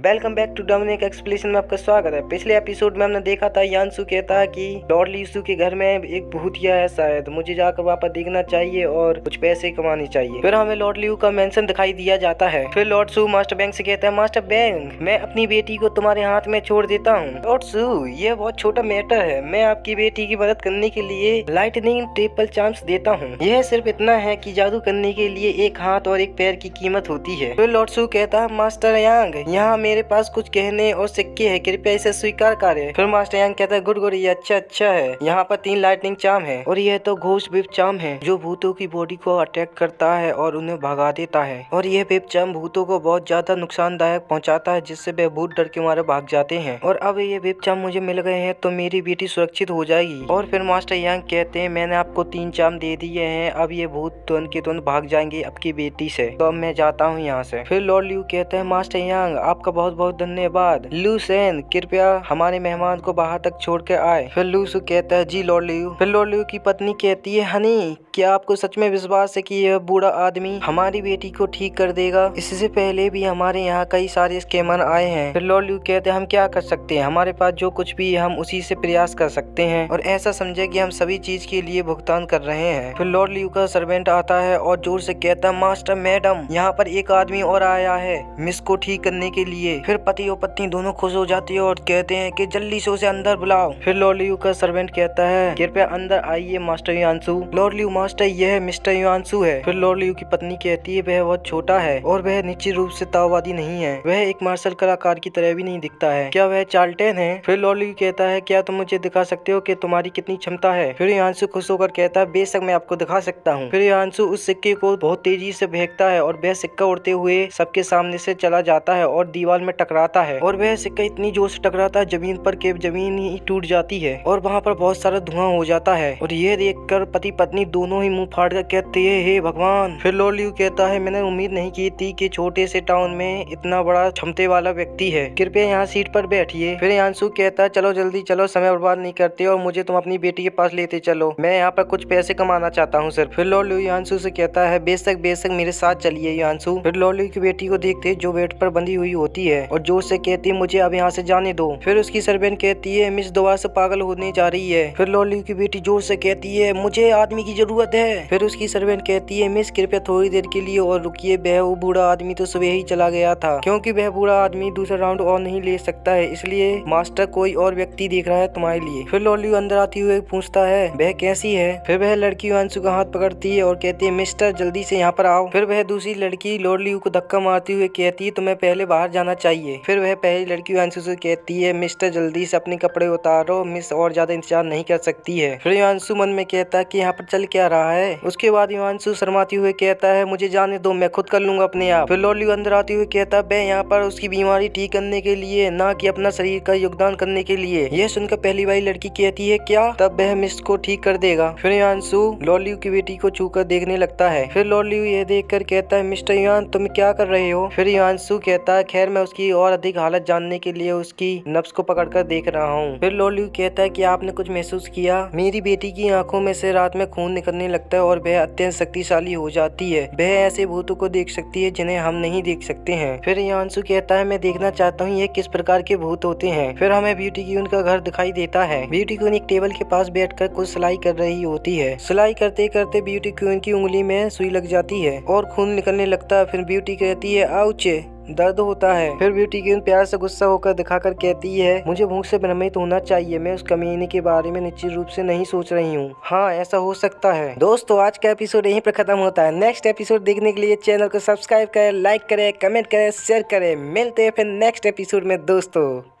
Welcome back to Dominic explanation में आपका स्वागत है। पिछले एपिसोड में हमने देखा था यांशु कहता है कि लॉर्ड लीसू के घर में एक भूतिया है शायद, मुझे जाकर वापस देखना चाहिए और कुछ पैसे कमाने चाहिए। फिर हमें लॉर्ड लीऊ का मेंशन दिखाई दिया जाता है। फिर लॉर्ड सू मास्टर बैंक से कहता है, मास्टर बैंक मैं अपनी बेटी को तुम्हारे हाथ में छोड़ देता हूँ। लॉर्ड सू ये बहुत छोटा मैटर है, मैं आपकी बेटी की मदद करने के लिए लाइटनिंग ट्रिपल चांस देता हूँ। यह सिर्फ इतना है कि जादू करने के लिए एक हाथ और एक पैर की कीमत होती है। फिर लॉर्ड सू कहता है, मास्टर यांग यहाँ मेरे पास कुछ गहने और सिक्के हैं, कृपया इसे स्वीकार करें। फिर मास्टर यांग कहता है, गुड गुड ये अच्छा है। यहाँ पर 3 लाइटनिंग चार्म है और यह तो घोस्ट विप चार्म है जो भूतों की बॉडी को अटैक करता है और उन्हें भगा देता है। और यह विप चार्म भूतों को बहुत ज्यादा नुकसानदायक पहुँचाता है, जिससे वे भूत डर के मारे भाग जाते हैं। और अब ये विप चार्म मुझे मिल गए हैं तो मेरी बेटी सुरक्षित हो जाएगी। और फिर मास्टर यांग कहते हैं, मैंने आपको 3 चार्म दे दिए हैं, अब ये भूत तुरंत के तुरंत भाग जाएंगे आपकी बेटी से, तो अब मैं जाता हूँ यहाँ से। फिर लॉर्ड ल्यू कहते हैं, मास्टर यांग आपका बहुत बहुत धन्यवाद। लू सेन कृपया हमारे मेहमान को बाहर तक छोड़ कर आए। फिर लूसू कहता है, जी लॉर्ड ल्यू। फिर लॉर्ड ल्यू की पत्नी कहती है, हनी क्या आपको सच में विश्वास है कि यह बूढ़ा आदमी हमारी बेटी को ठीक कर देगा? इससे पहले भी हमारे यहाँ कई सारे स्कैमर आए हैं। फिर लॉर्ड ल्यू कहते हैं, हम क्या कर सकते हैं, हमारे पास जो कुछ भी है हम उसी से प्रयास कर सकते हैं और ऐसा समझे कि हम सभी चीज के लिए भुगतान कर रहे हैं। फिर लॉर्ड ल्यू का सर्वेंट आता है और जोर से कहता है, मास्टर मैडम यहाँ पर एक आदमी और आया है मिस को ठीक करने के लिए। फिर पति और पत्नी दोनों खुश हो जाती है और कहते हैं कि जल्दी से उसे अंदर बुलाओ। फिर लॉर्ड ल्यू का सर्वेंट कहता है, कृपया अंदर आइए मास्टर यांशु। लॉर्ड ल्यू, मास्टर यह मिस्टर यांशु है। फिर लॉर्ड ल्यू की पत्नी कहती है, वह बहुत छोटा है और वह निश्चित रूप से ताववादी नहीं है, वह एक मार्शल कलाकार की तरह भी नहीं दिखता है, क्या वह चार्ल्टन है? फिर लॉर्ड ल्यू कहता है, क्या तुम मुझे दिखा सकते हो कि तुम्हारी कितनी क्षमता है? फिर यांशु खुश होकर कहता है, बेशक मैं आपको दिखा सकता हूँ। फिर यांशु उस सिक्के को बहुत तेजी से फेंकता है और वह सिक्का उड़ते हुए सबके सामने से चला जाता है और दीवार में टकराता है और वह सिक्का इतनी जोर से टकराता है जमीन पर के जमीन ही टूट जाती है और वहाँ पर बहुत सारा धुआं हो जाता है। और यह देखकर पति पत्नी दोनों ही मुंह फाड़ कर कहते हैं, हे भगवान। फिर लॉर्ड ल्यू कहता है, मैंने उम्मीद नहीं की थी कि छोटे से टाउन में इतना बड़ा क्षमता वाला व्यक्ति है, कृपया यहाँ सीट पर बैठिए। फिर यांशु कहता है, चलो जल्दी चलो, समय बर्बाद नहीं करते और मुझे तुम अपनी बेटी के पास लेते चलो, मैं यहाँ पर कुछ पैसे कमाना चाहता हूँ सिर्फ। फिर लॉर्ड ल्यू यांशु से कहता है, बेशक बेशक मेरे साथ चलिए यांशु। फिर लॉर्ड ल्यू की बेटी को देखते जो बेड पर बंधी हुई होती है और जोर से कहती है, मुझे अब यहाँ से जाने दो। फिर उसकी सर्वेंट कहती है, मिस दोबारा से पागल होने जा रही है। फिर लॉर्ड ल्यू की बेटी जोर से कहती है, मुझे आदमी की जरूरत है। फिर उसकी सर्वेंट कहती है, मिस कृपया थोड़ी देर के लिए और रुकिए, वह वो बूढ़ा आदमी तो सुबह ही चला गया था, क्योंकि वह बूढ़ा आदमी दूसरा राउंड और नहीं ले सकता है, इसलिए मास्टर कोई और व्यक्ति देख रहा है तुम्हारे लिए। फिर लॉर्ड ल्यू अंदर आती हुए पूछता है, वह कैसी है? फिर वह लड़की यांशु का हाथ पकड़ती है और कहती है, मिस्टर जल्दी से यहाँ पर आओ। फिर वह दूसरी लड़की लॉर्ड ल्यू को धक्का मारती हुए कहती है, तुम्हें पहले बाहर जाना चाहिए। फिर वह पहली लड़की यांशु से कहती है, मिस्टर जल्दी से अपने कपड़े उतारो, मिस और ज्यादा इंतजार नहीं कर सकती है। फिर यांशु मन में कहता है कि यहाँ पर चल क्या रहा है। उसके बाद यांशु शर्माते हुए कहता है, मुझे जाने दो, मैं खुद कर लूंगा अपने आप। फिर लॉर्ड ल्यू अंदर आते हुए कहता है, मैं यहाँ पर उसकी बीमारी ठीक करने के लिए, ना कि अपना शरीर का योगदान करने के लिए। यह सुनकर पहली वाली लड़की कहती है, क्या? तब वह मिस को ठीक कर देगा। फिर यांशु लॉर्ड ल्यू की बेटी को छूकर देखने लगता है। फिर लॉर्ड ल्यू यह देखकर कहता है, मिस्टर यान तुम क्या कर रहे हो? फिर यांशु कहता है, खैर मैं उसकी और अधिक हालत जानने के लिए उसकी नब्ज को पकड़कर देख रहा हूँ। फिर लॉर्ड ल्यू कहता है कि आपने कुछ महसूस किया? मेरी बेटी की आंखों में से रात में खून निकलने लगता है और वह अत्यंत शक्तिशाली हो जाती है, वह ऐसे भूतों को देख सकती है जिन्हें हम नहीं देख सकते हैं। फिर यांशु कहता है, मैं देखना चाहता हूँ ये किस प्रकार के भूत होते हैं। फिर हमें ब्यूटी क्वीन का घर दिखाई देता है। ब्यूटी क्वीन एक टेबल के पास बैठकर कुछ सिलाई कर रही होती है। सिलाई करते करते ब्यूटी क्वीन की उंगली में सुई लग जाती है और खून निकलने लगता है। फिर ब्यूटी कहती है, आउच, दर्द होता है। फिर ब्यूटी क्वीन प्यार से गुस्सा होकर दिखाकर कहती है, मुझे भूख से भ्रमित होना चाहिए, मैं उस कमीने के बारे में निश्चित रूप से नहीं सोच रही हूँ। हाँ ऐसा हो सकता है। दोस्तों आज का एपिसोड यहीं पर खत्म होता है। नेक्स्ट एपिसोड देखने के लिए चैनल को सब्सक्राइब करें, लाइक करें, कमेंट करें, शेयर करें। मिलते हैं फिर नेक्स्ट एपिसोड में दोस्तों।